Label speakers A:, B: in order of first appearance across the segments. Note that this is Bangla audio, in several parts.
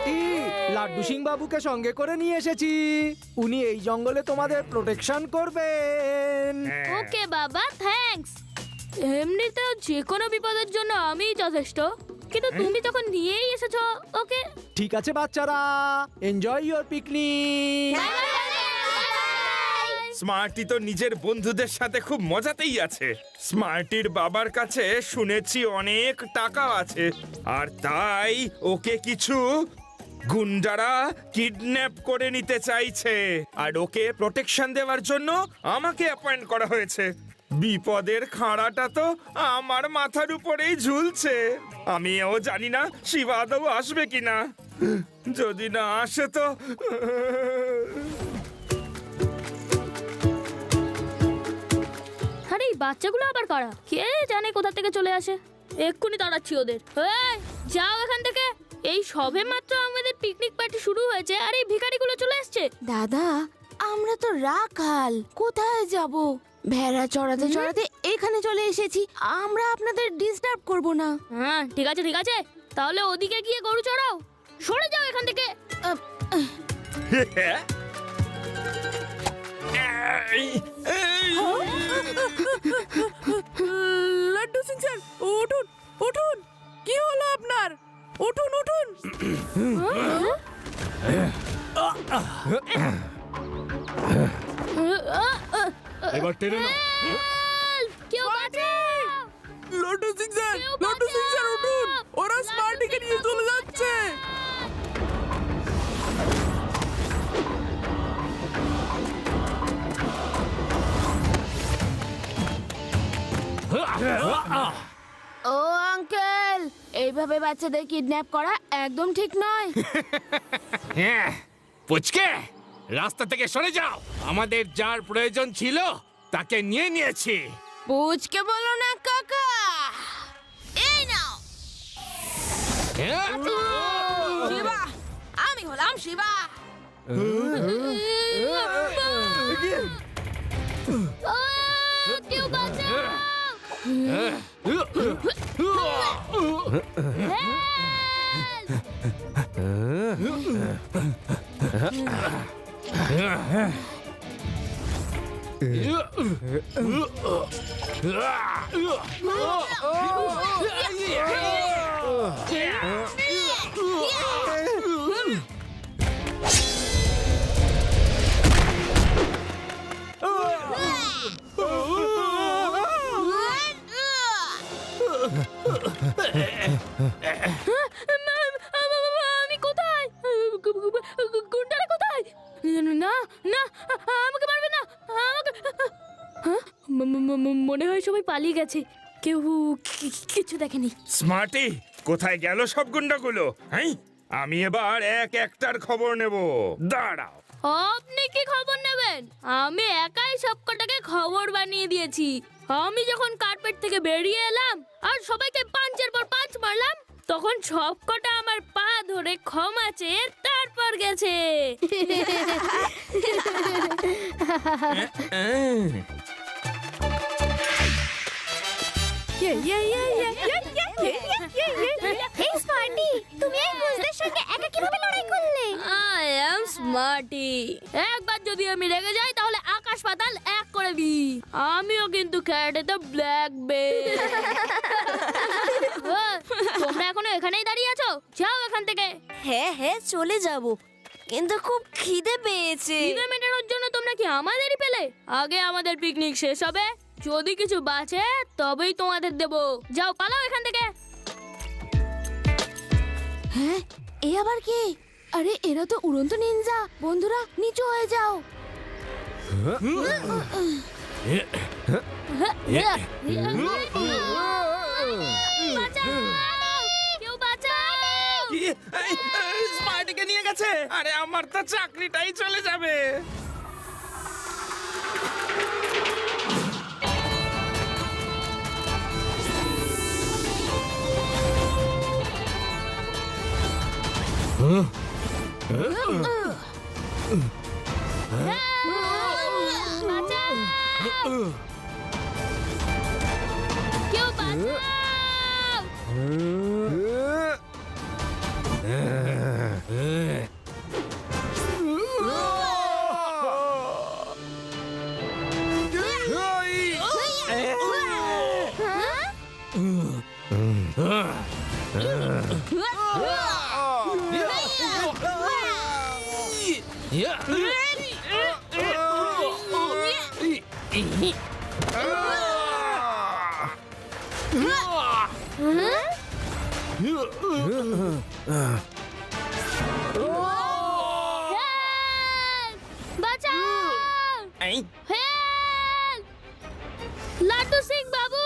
A: স্মার্টি, লাড্ডু সিং বাবুকে সঙ্গে করে নিয়ে এসেছি। উনি এই জঙ্গলে তোমাদের প্রোটেকশন করবেন।
B: ওকে বাবা, থ্যাঙ্কস। এমনিতেও যে কোনো বিপদের জন্য আমিই যথেষ্ট, কিন্তু তুমি যখন নিয়েই এসেছো ওকে।
A: ঠিক আছে বাচ্চারা, এনজয় ইওর পিকনিক।
C: স্মার্টি তো নিজের বন্ধুদের সাথে খুব মজাতেই আছে। স্মার্টির বাবার কাছে শুনেছি অনেক টাকা আছে, আর তাই ওকে কিছু গুন্ডারা কিডন্যাপ করে নিতে চাইছে, আর ওকে প্রোটেকশন দেওয়ার জন্য আমাকে অ্যাপয়েন্ট করা হয়েছে। বিপদের খাঁড়াটা তো আমার মাথার উপরেই ঝুলছে। আমিও জানি না শিবা আদৌ আসবে কিনা। যদি না আসে তো
B: আরে এই বাচ্চাগুলো আবার কারা? কে জানে কোথা থেকে চলে আসে। এক্ষুনি তাড়াচ্ছি ওদের। এই, যাও এখান থেকে। এই সবে মাত্র আমাদের পিকনিক পার্টি শুরু হয়েছে আর এই ভিখারিগুলো চলে আসছে।
D: দাদা, আমরা তো রাখাল, কোথায় যাব? ভেড়া চড়াতে চড়াতে এখানে চলে এসেছি। আমরা আপনাদের ডিস্টার্ব করব না।
B: হ্যাঁ ঠিক আছে ঠিক আছে, তাহলে ওদিকে গিয়ে গরু চড়াও। সরে যাও এখান থেকে।
D: লাড্ডু সিং স্যার, উঠুন উঠুন। কি হলো আপনার? উঠুন উঠুন।
A: এবার টেনে নাও।
B: কেউ বাঁচাও!
D: লাড্ডু সিং স্যার, লাড্ডু সিং স্যার উঠুন। ওরা স্মার্টিকে নিয়ে চলে যাচ্ছে। ও আঙ্কেল, এইভাবে বাচ্চাদের কিডন্যাপ করা একদম ঠিক নয়।
E: হ্যাঁ, পুচকে রাস্তা থেকে সরে যাও। আমাদের যার প্রয়োজন ছিল তাকে নিয়ে নিয়েছি।
D: পুচকে বলো না কাকা। এই নাও।
E: হ্যাঁ?
D: শিবা, আমি হলাম শিবা।
B: কেউ বাঁচাও! আমি কোথায়? গুন্ডারা কোথায়? না না, আমাকে মারবে না। আমাকে মনে হয় সবাই পালিয়ে গেছে। কেউ কিছু দেখেনি।
C: স্মার্টি, কোথায় গেল সব গুন্ডাগুলো? হ্যাঁ, আমি এবার এক একটার খবর নেব। দাঁড়াও।
B: আপনি কি খবর নেবেন? আমি একাই সবকটাকে খবর বানিয়ে দিয়েছি। আমি যখন কার্পেট থেকে বেরিয়ে এলাম আর সবাইকে পাঁচের পর পাঁচ মারলাম, তখন সবকটা আমার পা ধরে ক্ষমা চেয়ে তারপর গেছে।
D: এই স্মার্টি, তুমি এই বুঝদের সঙ্গে একা কিভাবে লড়াই করলে?
B: I am Smarty. একবার যদি আমি রেগে যাই তাহলে আকাশ পাতাল এক করে দিই। আমিও কিন্তু ক্যারাটেতে ব্ল্যাক বেল্ট। তোমরা এখনো এখানেই দাঁড়িয়ে আছো? যাও এখান থেকে।
D: হ্যাঁ হ্যাঁ, চলে যাব, কিন্তু খুব খিদে পেয়েছে।
B: খিদে মেটানোর জন্য তোমরা কি আমাদেরই পেলে? আগে আমাদের পিকনিক শেষ হবে, যদি কিছু বাঁচে তবেই তোমাদের দেব। যাও পালাও এখান থেকে।
D: হ্যাঁ, এ আবার কি? আরে এরা তো উড়ন্ত নিনজা। বন্ধুরা, নিচু হয়ে যাও।
B: বাঁচাও! কেউ বাঁচাও!
C: কি? স্মার্টিকে নিয়ে গেছে? আরে আমার তো চাকরিটাই চলে যাবে।
B: বাঁচাও! কেউ বাঁচাও! বাঁচাও!
C: এই,
B: হেল্প! লাড্ডু সিং বাবু!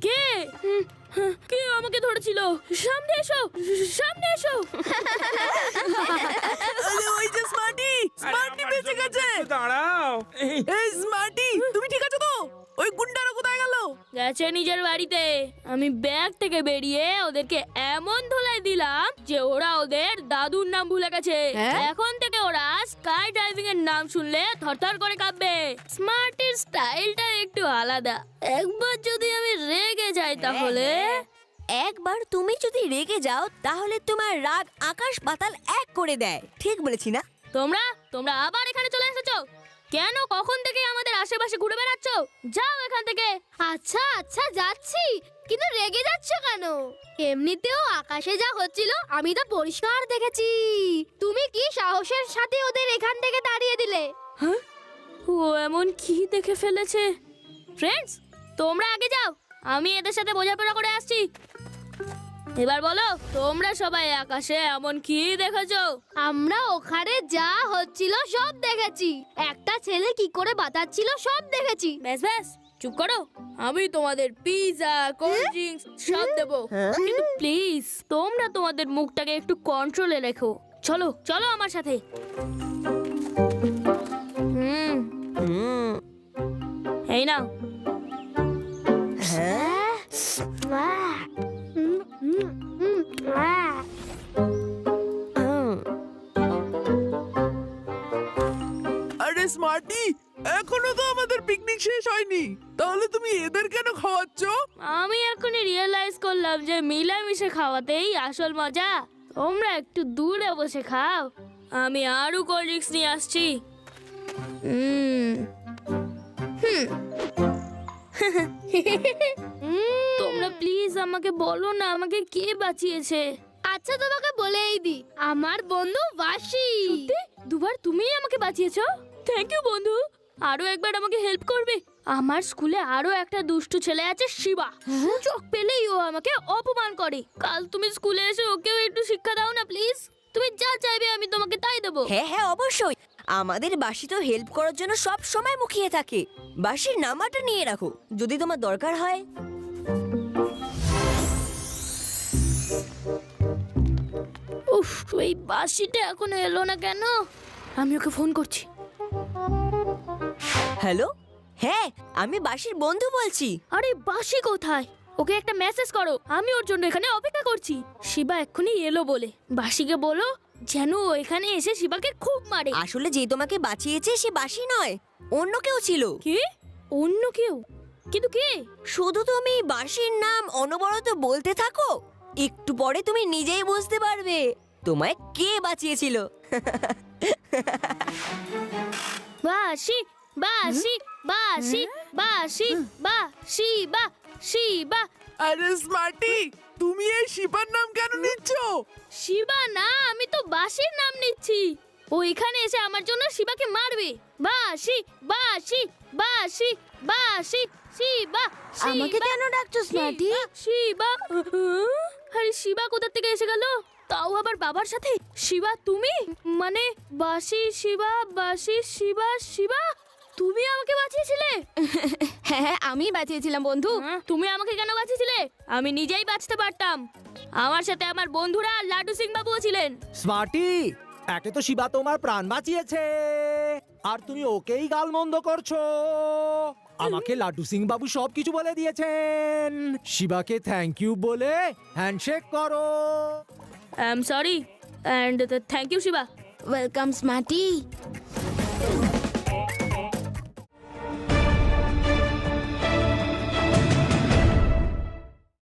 B: কে কে আমাকে ধরেছিল? সামনে এসো, সামনে এসো!
F: ওই যে স্মার্টি স্মার্টি
C: আমার
F: বেঁচে
C: জন্য
F: গেছে।
C: একটু দাঁড়াও। এই,
F: এই স্মার্টি তুমি ঠিক আছো তো? ওই গুন্ডারা কোথায় গেল?
B: গেছে নিজের বাড়িতে। আমি ব্যাগ থেকে বেরিয়ে ওদেরকে এমন ধোলাই দিলাম যে ওরা ওদের দাদুর নাম ভুলে গেছে।
D: হ্যাঁ?
B: এখন থেকে ওরা স্কাই ডাইভিং এর নাম শুনলে থরথর করে কাঁপবে। স্মার্টের স্টাইলটা একটু আলাদা। একবার যদি আমি রেগে যাই তাহলে
G: একবার তুমি যদি রেগে যাও তাহলে তোমার রাগ আকাশ পাতাল এক করে দেয়। ঠিক বলেছি না?
B: তোমরা তোমরা আবার এখানে চলে এসেছো কেন? কখন থেকে আমাদের আশেপাশে ঘুরে বেড়াচ্ছ? যাও এখান থেকে।
H: আচ্ছা আচ্ছা যাচ্ছি, কিন্তু রেগে যাচ্ছ কেন? এমনিতেও আকাশে যা হচ্ছিল আমি তো পরিষ্কার দেখেছি। তুমি কি সাহসের সাথে ওদের এখান থেকে তাড়িয়ে দিলে?
B: ও এমন কি দেখে ফেলেছে? ফ্রেন্ডস, তোমরা আগে যাও, আমি এদের সাথে বোঝাপড়া করে আসছি। এবার বলো, তোমরা সবাই আকাশে এমন কি দেখেছো?
H: আমরা ওখানে যা হচ্ছিল সব দেখেছি। একটা ছেলে কি করে বাতাচ্ছিল সব দেখেছি।
B: ব্যাস ব্যাস, চুপ করো। আমি তোমাদের পিৎজা, কোল্ড ড্রিঙ্কস সব দেবো, কিন্তু প্লিজ তোমরা তোমাদের মুখটাকে একটু কন্ট্রোলে রেখো। চলো চলো আমার সাথে। এই নাও।
F: আরে স্মার্টি এখনো তো আমাদের পিকনিক শেষ হয়নি, তাহলে তুমি এদের কেন খাওয়াচ্ছ?
B: আমি এখনই রিয়েলাইজ করলাম যে মিলেমিশে খাওয়াতেই আসল মজা। তোমরা একটু দূরে বসে খাও, আমি আরো কোল্ড ড্রিঙ্কস নিয়ে আসছি। তোমরা প্লিজ আমাকে বলো না, আমাকে কে বাঁচিয়েছে?
H: আচ্ছা তোমাকে বলেই দি, আমার বন্ধু বাসি।
B: দুবার তুমিই আমাকে বাঁচিয়েছো। থ্যাংক ইউ বন্ধু। আরো একবার আমাকে হেল্প করবে? আমার স্কুলে আরো একটা দুষ্টু ছেলে আছে, শিবা। সুযোগ পেলেই ও আমাকে অপমান করে। কাল তুমি স্কুলে এসে ওকেও একটু শিক্ষা দাও না প্লিজ। তুমি যা চাইবে আমি তোমাকে তাই দেবো।
G: হ্যাঁ হ্যাঁ অবশ্যই। আমাদের বাসি তো হেল্প করার জন্য সব সময় মুখিয়ে থাকে। বাসির নাম্বারটা নিয়ে রাখো যদি তোমার দরকার হয়।
B: উফ, এই বাসিটা এখনো এলো না কেন? আমি ওকে ফোন করছি।
G: হ্যালো, হ্যাঁ আমি বাসির বন্ধু বলছি।
B: আরে বাসি কোথায়? ওকে একটা মেসেজ করো, আমি ওর জন্য এখানে অপেক্ষা করছি। শিবা এক্ষুনি এলো বলে বাসিকে বলো যেন ও এখানে এসে শিবাকে খুব মারে।
G: আসলে যে তোমাকে বাঁচিয়েছে সে বাসি নয়, অন্য কেউ ছিল।
B: কে? অন্য কেউ? কিন্তু কে?
G: শুধু তুমি বাসির নাম অনবরত বলতে থাকো, একটু পরে তুমি নিজেই বুঝতে পারবে তোমায় কে বাঁচিয়েছিল।
B: বাসি বাসি বাসি বাসি বাসি বা শিবা।
F: আরে স্মার্টি তুমি এই শিবার নাম কেন নিচ্ছ?
B: শিবা না, আমি তো বাসির নাম নিচ্ছি। ও এখানে এসে আমার জন্য শিবাকে মারবে। বাসি বাসি বাসি বাসি শিবা।
D: আমাকে কেন ডাকছো স্মার্টি?
B: শিবা। আরে শিবা কোথা থেকে এসে গেল? তাও আবার বাবার সাথে। শিবা তুমি? মানে বাসি শিবা, বাসি শিবা। শিবা তুমি আমাকে বাঁচিয়েছিলে?
D: হ্যাঁ হ্যাঁ আমি বাঁচিয়েছিলাম বন্ধু।
B: তুমি আমাকে কেন বাঁচিয়েছিলে? আমি নিজেই বাঁচতে পারতাম। আমার সাথে আমার বন্ধুরা আর লাড্ডু সিং বাবুও ছিলেন।
A: স্মার্টি, একে তো শিবা তোমার প্রাণ বাঁচিয়েছে, আর তুমি ওকেই গালমন্দ করছো। আমাকে লাড্ডু সিং বাবু সবকিছু বলে দিয়েছেন। শিবাকে থ্যাংক ইউ বলে হ্যান্ডশেক করো।
B: I am sorry and thank you Shiva.
D: Welcome smarty.